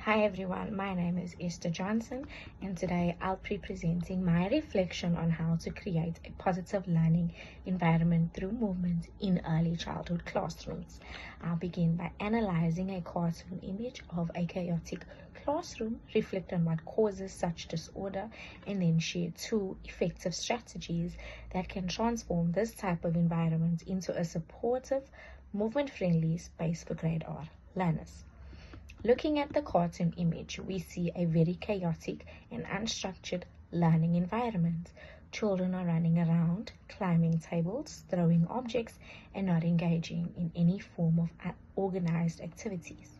Hi everyone, my name is Esther Johnson and today I'll be presenting my reflection on how to create a positive learning environment through movement in early childhood classrooms. I'll begin by analyzing a cartoon image of a chaotic classroom, reflect on what causes such disorder, and then share 2 effective strategies that can transform this type of environment into a supportive, movement-friendly space for grade R learners. Looking at the cartoon image, we see a very chaotic and unstructured learning environment. Children are running around, climbing tables, throwing objects, and not engaging in any form of organized activities.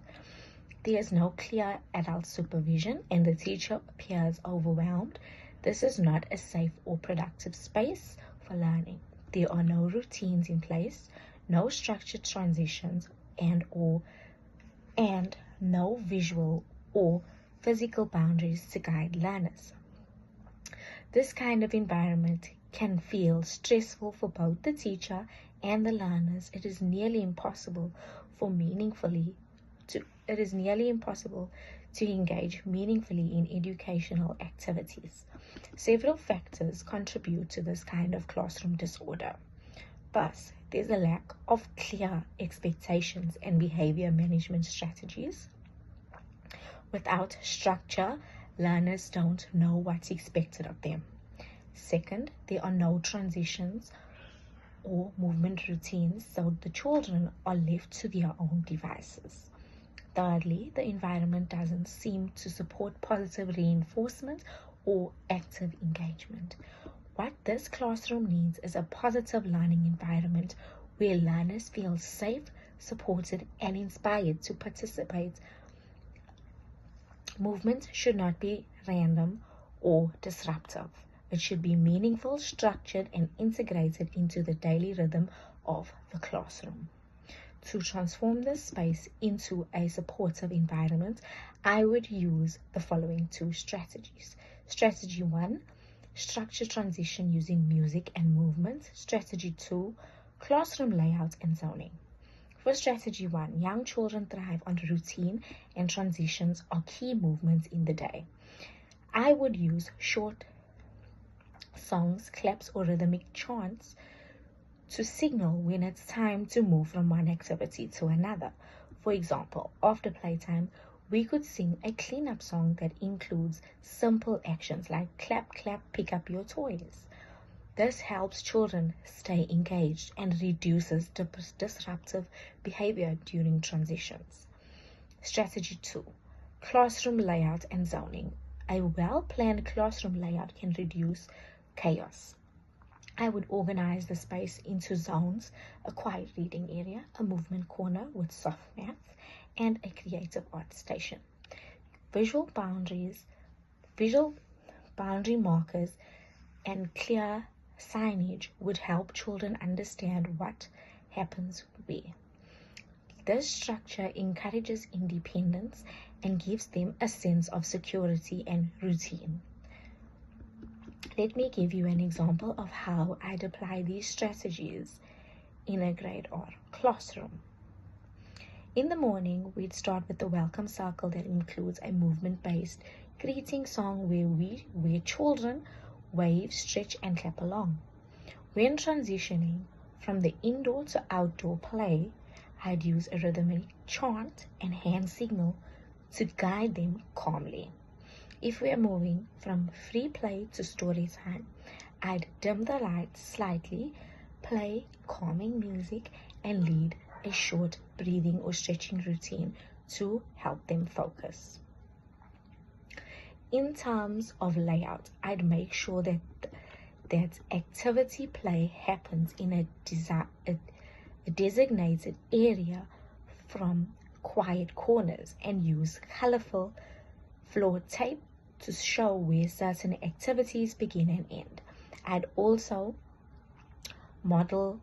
There is no clear adult supervision, and the teacher appears overwhelmed. This is not a safe or productive space for learning. There are no routines in place, no structured transitions, and no visual or physical boundaries to guide learners. This kind of environment can feel stressful for both the teacher and the learners. It is nearly impossible to engage meaningfully in educational activities. Several factors contribute to this kind of classroom disorder. First, there's a lack of clear expectations and behavior management strategies. Without structure, learners don't know what's expected of them. Second, there are no transitions or movement routines, so the children are left to their own devices. Thirdly, the environment doesn't seem to support positive reinforcement or active engagement. What this classroom needs is a positive learning environment where learners feel safe, supported, and inspired to participate. Movement should not be random or disruptive. It should be meaningful, structured, and integrated into the daily rhythm of the classroom. To transform this space into a supportive environment, I would use the following 2 strategies. Strategy 1, structure transition using music and movement. Strategy 2, classroom layout and zoning. For strategy 1, young children thrive on routine and transitions are key movements in the day. I would use short songs, claps, or rhythmic chants to signal when it's time to move from one activity to another. For example, after playtime, we could sing a cleanup song that includes simple actions like clap, clap, pick up your toys. This helps children stay engaged and reduces disruptive behavior during transitions. Strategy 2, classroom layout and zoning. A well-planned classroom layout can reduce chaos. I would organize the space into zones: a quiet reading area, a movement corner with soft mats, and a creative art station. Visual boundary markers and clear signage would help children understand what happens where. This structure encourages independence and gives them a sense of security and routine. Let me give you an example of how I'd apply these strategies in a grade R classroom. In the morning, we'd start with the welcome circle that includes a movement-based greeting song where children wave, stretch, and clap along. When transitioning from the indoor to outdoor play, I'd use a rhythmic chant and hand signal to guide them calmly. If we're moving from free play to story time, I'd dim the lights slightly, play calming music, and lead a short breathing or stretching routine to help them focus. In terms of layout, I'd make sure that activity play happens in a designated area from quiet corners and use colorful floor tape to show where certain activities begin and end. I'd also model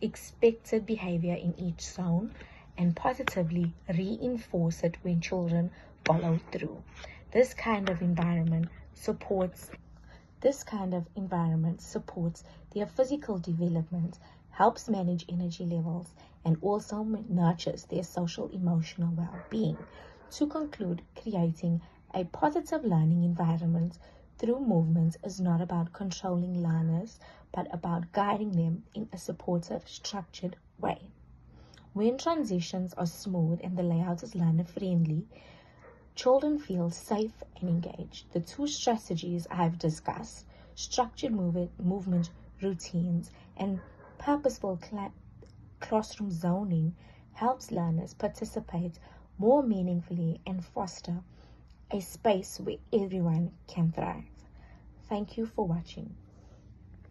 expected behavior in each zone and positively reinforce it when children follow through. This kind of environment supports their physical development, helps manage energy levels, and also nurtures their social emotional well-being. To conclude, creating a positive learning environment through movement is not about controlling learners, but about guiding them in a supportive, structured way. When transitions are smooth and the layout is learner-friendly, children feel safe and engaged. The two strategies I have discussed, structured movement routines and purposeful classroom zoning, helps learners participate more meaningfully and foster a space where everyone can thrive. Thank you for watching.